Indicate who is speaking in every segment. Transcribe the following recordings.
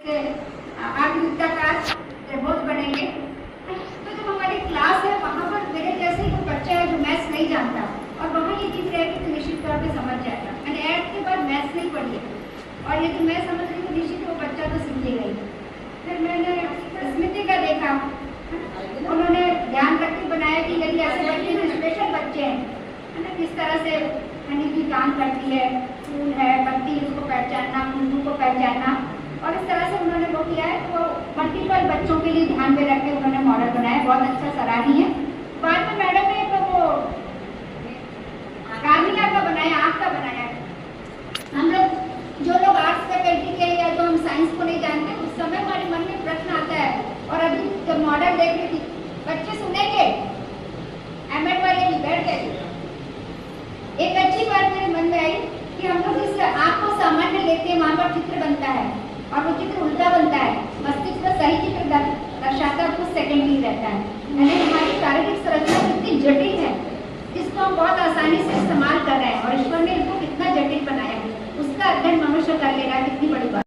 Speaker 1: से आत्मविद्याकार रोज बनेंगे। तो जो हमारी क्लास है वहाँ पर मेरे जैसे ही कोई बच्चा है जो मैथ्स नहीं जानता और वहाँ ये दिख रहा है कि तो निश्चित तौर पे समझ जाएगा। मैंने ऐड के बाद मैथ्स नहीं पढ़ी है और यदि मैं समझ रही तो निश्चित वो बच्चा तो सीखेगा ही। फिर मैंने स्मृति का देखा, उन्होंने ध्यान रख के बनाया कि यदि ऐसे बच्चे जो स्पेशल बच्चे हैं है ना, किस तरह से हनी की काम करती है, फूल है, बत्ती, उसको पहचानना, खुशबू को पहचानना, और इस तरह से उन्होंने वो किया है। तो मल्टीपल बच्चों के लिए ध्यान में रख के उन्होंने मॉडल बनाया, बहुत अच्छा सराहनीय है। बाद में मैडम ने तो वो कार्निया का बनाया, आँख का बनाया। हम लोग जो लोग आर्ट्स फैकल्टी के या जो हम साइंस को नहीं जानते, उस समय हमारे मन में प्रश्न आता है। और अभी जब मॉडल देख रही थी, बच्चे सुनेंगे, एमएड वाले भी बैठ गए। एक अच्छी बात मेरे मन में आई कि हम लोग इस आँख को सामान्य लेते हैं, वहाँ पर चित्र बनता है और वो चित्र उल्टा बनता है। मस्तिष्क में सही चित्र दर्शाता है, कुछ सेकंड ही रहता है। यानी हमारी शारीरिक संरचना कितनी जटिल है, इसको हम बहुत आसानी से इस्तेमाल कर रहे हैं और ईश्वर ने इसको कितना जटिल बनाया है, उसका अध्ययन मनुष्य कर लेगा, कितनी बड़ी बात।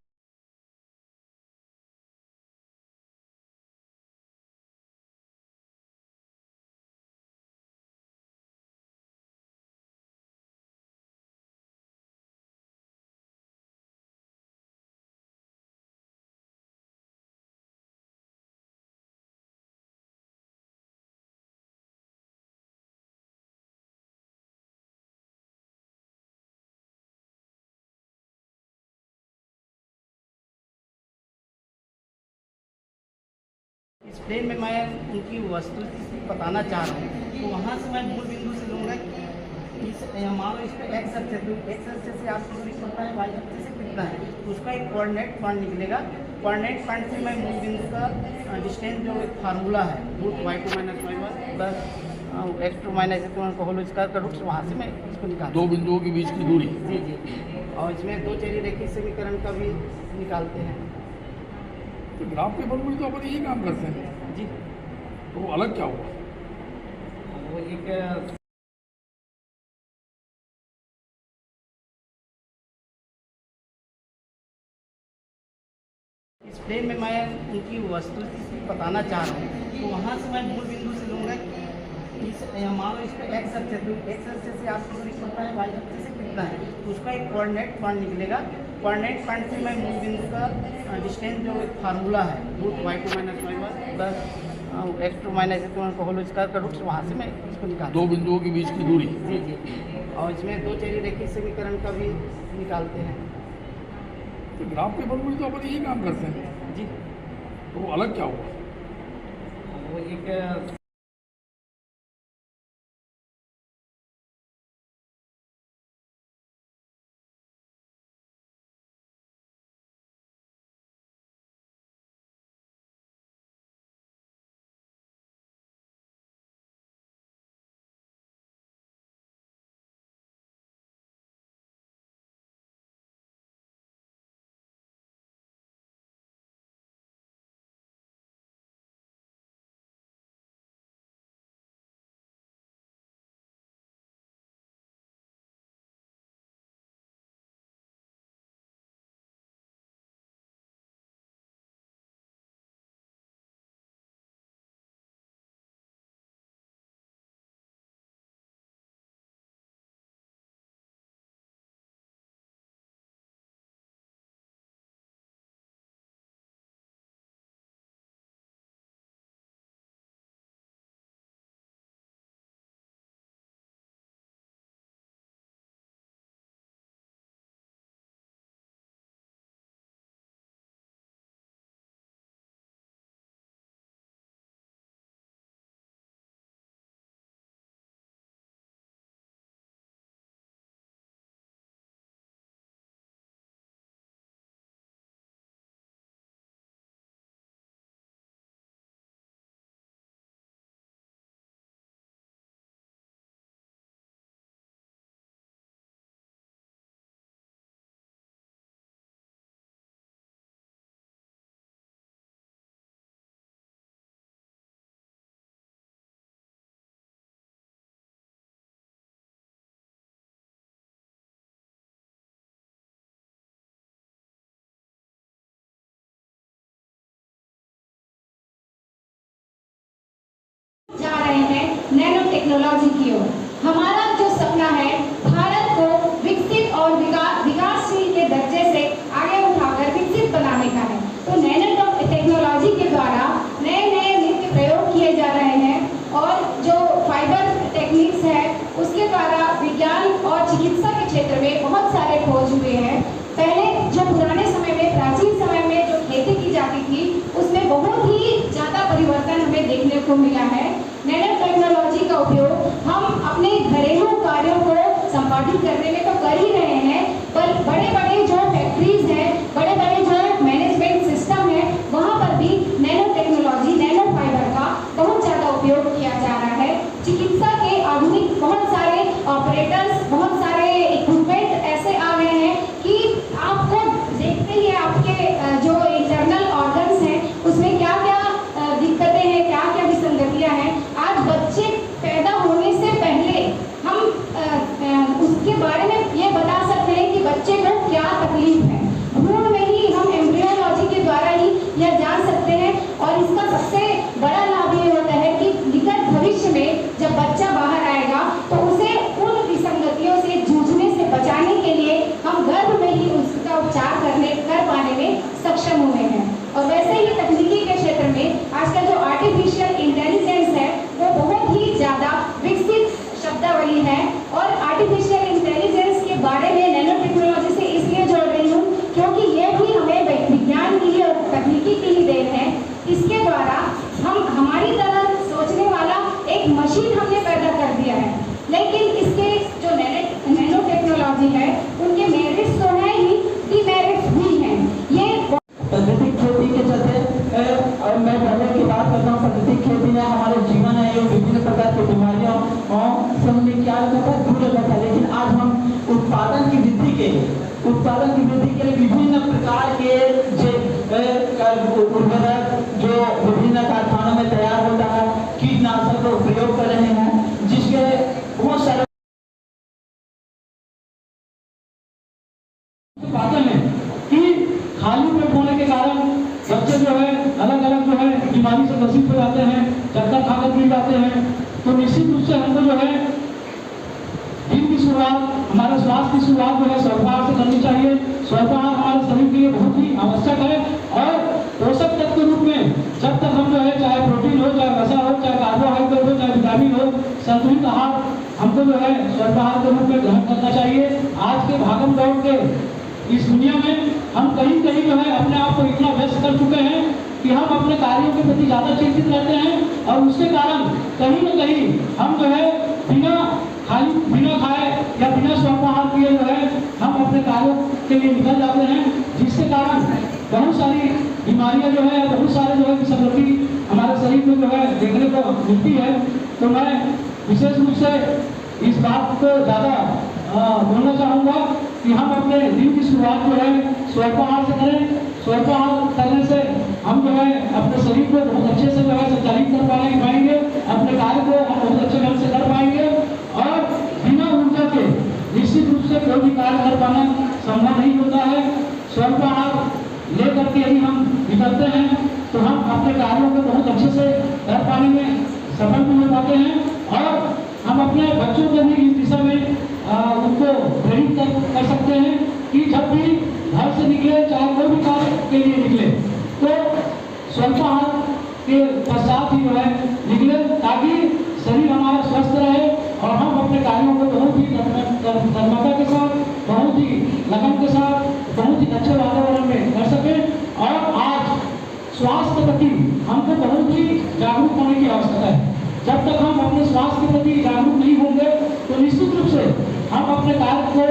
Speaker 2: इस फ्रेम में मैं उनकी वस्तु बताना चाह रहा हूँ, तो वहाँ से मैं मूल बिंदु से लूँगा कि मान लो इस पर एक्स अक्ष है, तो एक्स अक्ष से आपको दूरी पता है, वाई अक्ष से कितना है, तो उसका एक कोऑर्डिनेट पॉइंट निकलेगा। कोऑर्डिनेट पॉइंट से मैं मूल बिंदु का डिस्टेंस जो एक फार्मूला है, root y2 - y1 plus x2 - x1 का होल स्क्वायर का रूट, वहाँ से मैं इसको निकाल
Speaker 3: दो बिंदुओं के बीच की दूरी।
Speaker 2: जी। और इसमें दो चरी रेखी समीकरण का भी निकालते हैं।
Speaker 3: तो ग्राफ पेपर में तो अपन यही काम करते हैं
Speaker 2: जी,
Speaker 3: तो वो अलग क्या हुआ?
Speaker 2: वो एक इस फ्रेम में मैं उनकी वस्तु बताना चाह रहा हूँ, तो वहाँ से मैं मूल बिंदु से लूँगा कि मान लो इस पर एक्स अक्ष है, तो एक्स अक्ष से आपको दूरी पता है, वाई अक्ष से कितना है, तो उसका एक कोऑर्डिनेट पॉइंट निकलेगा। कोऑर्डिनेट पॉइंट से मैं मूल बिंदु का डिस्टेंस जो एक फार्मूला है, root y2 - y1 plus x2 - x1 का होल स्क्वायर का रूट, वहाँ से मैं इसको निकाल
Speaker 3: दो बिंदुओं के बीच की दूरी।
Speaker 2: जी। और इसमें दो चरी रेखी समीकरण का भी निकालते हैं।
Speaker 3: तो ग्राफ पेपर में तो अपन यही काम करते हैं
Speaker 2: जी,
Speaker 3: तो वो अलग क्या हुआ?
Speaker 2: वो एक
Speaker 1: टेक्नोलॉजी की ओर। हमारा जो सपना है भारत को विकसित और विकासशील के दर्जे से आगे उठाकर विकसित बनाने का है। तो नैनो टेक्नोलॉजी के द्वारा नए नए नित्य प्रयोग किए जा रहे हैं और जो फाइबर टेक्निक्स है उसके द्वारा विज्ञान और चिकित्सा के क्षेत्र में बहुत सारे खोज हुए हैं। पहले जो पुराने समय में प्राचीन समय में जो खेती की जाती थी उसमें बहुत ही ज़्यादा परिवर्तन हमें देखने को मिला है। नैनो टेक्नोलॉजी का उपयोग हम अपने घरेलू कार्यों को संपादित करने में तो कर ही रहे हैं, पर बड़े बड़े जो फैक्ट्रीज हैं, बड़े बड़े जो मैनेजमेंट सिस्टम है, वहाँ पर भी नैनो टेक्नोलॉजी नैनो फाइबर का बहुत ज़्यादा उपयोग किया जा रहा है। चिकित्सा के आधुनिक बहुत सारे ऑपरेटर्स, बहुत सारे इक्विपमेंट ऐसे आ गए हैं कि आपको देखते ही आपके जो इंटरनल ऑर्गन्स हैं उसमें क्या क्या दिक्कतें हैं, क्या क्या विसंगतियां हैं। आज बच्चे पैदा होने से पहले हम उसके बारे में ये बता सकते हैं कि बच्चे को क्या तकलीफ है। भ्रूण में ही हम एम्ब्रियोलॉजी के द्वारा ही यह जान सकते हैं और इसका सबसे बड़ा लाभ ये होता है कि निकट भविष्य में जब बच्चा बाहर आएगा तो उसे उन विसंगतियों से जूझने से बचाने के लिए हम गर्भ में ही उसका उपचार कर पाने में सक्षम हुए हैं। और वैसे ही तकनीकी के क्षेत्र में आजकल जो आर्टिफिशियल इंटेलिजेंस है वो बहुत ही ज़्यादा विकसित शब्दावली है और आर्टिफिशियल इंटेलिजेंस के बारे में नैनो टेक्नोलॉजी से इसलिए जोड़ रही हूँ क्योंकि ये भी हमें विज्ञान की ही और तकनीकी की ही देन है। इसके द्वारा हम हमारी तरह सोचने वाला एक मशीन हमने पैदा कर दिया है, लेकिन इसके जो नैनो टेक्नोलॉजी है उनके मेरिट्स तो हैं ही, डिमेरिट्स भी हैं। ये
Speaker 4: प्राकृतिक खेती के चलते और मैं पहले की बात करता हूँ, प्राकृतिक खेती में हमारे जीवन है ये विभिन्न प्रकार की बीमारियों से हमें क्या होता है दूर रहता है। लेकिन आज हम उत्पादन की वृद्धि के लिए विभिन्न प्रकार के उर्वरक जो विभिन्न कारखानों में तैयार होता है, कीटनाशक का प्रयोग कर रहे हैं, जिसके बहुत सारे बातें हैं कि खाली पेट होने के कारण बच्चे जो है अलग अलग जो है बीमारी से ग्रसित हो जाते हैं, चक्कर खाकर गिर जाते हैं। तो निश्चित रूप से हमको जो है दिन की शुरुआत, हमारे स्वास्थ्य की शुरुआत जो है स्वल्पाहार से करनी चाहिए। स्वल्पाहार हमारे शरीर के लिए बहुत ही आवश्यक है और पोषक तत्व के रूप में जब तक हम जो है चाहे प्रोटीन हो, चाहे वसा हो, चाहे कार्बोहाइड्रेट हो, चाहे विटामिन हो, संतुलित आहार हमको जो है स्वल्पाहार के रूप में ग्रहण करना चाहिए। आज के भागम दौड़ के इस दुनिया में हम कहीं कहीं जो है अपने आप को इतना व्यस्त कर चुके हैं कि हम अपने कार्यों के प्रति ज़्यादा चिंतित रहते हैं और उसके कारण कहीं न कहीं हम जो है बिना खाए या बिना स्वल्पाहार किए जो है हम अपने कार्यों के लिए निकल जाते हैं, जिसके कारण बहुत सारी बीमारियां जो है, बहुत सारे जो है विसंगति हमारे शरीर में जो है देखने को मिलती है। तो मैं विशेष रूप से इस बात को ज़्यादा बोलना चाहूँगा कि हम अपने दिन की शुरुआत जो है स्वल्पाहार से करें। स्वल्पाहार करने से हम जो है अपने शरीर को बहुत अच्छे से जो है संचालित कर पाएंगे, अपने कार्य को हम बहुत अच्छे ढंग से कर पाएंगे और बिना ऊर्जा के निश्चित रूप से कोई भी कार्य कर पाना संभव नहीं होता है। स्वल्पाहार लेकर के यदि हम निकलते हैं तो हम अपने कार्यों को बहुत अच्छे से कर पाने में सफल भी हो पाते हैं और हम अपने बच्चों को भी इस दिशा में उनको प्रेरित कर सकते हैं कि जब भी घर से निकले, चाहे कोई भी कार्य के लिए निकले, तो स्वल्पाहार के पश्चात ही जो है निकले, ताकि शरीर हमारा स्वस्थ रहे और हम अपने कार्यों को बहुत ही तन्मयता के साथ, बहुत ही लगन के साथ, बहुत ही अच्छे वातावरण में कर सकें। और आज स्वास्थ्य के प्रति हमको बहुत ही जागरूक होने की आवश्यकता है। जब तक हम अपने स्वास्थ्य के प्रति जागरूक नहीं होंगे तो निश्चित रूप से हम अपने कार्य को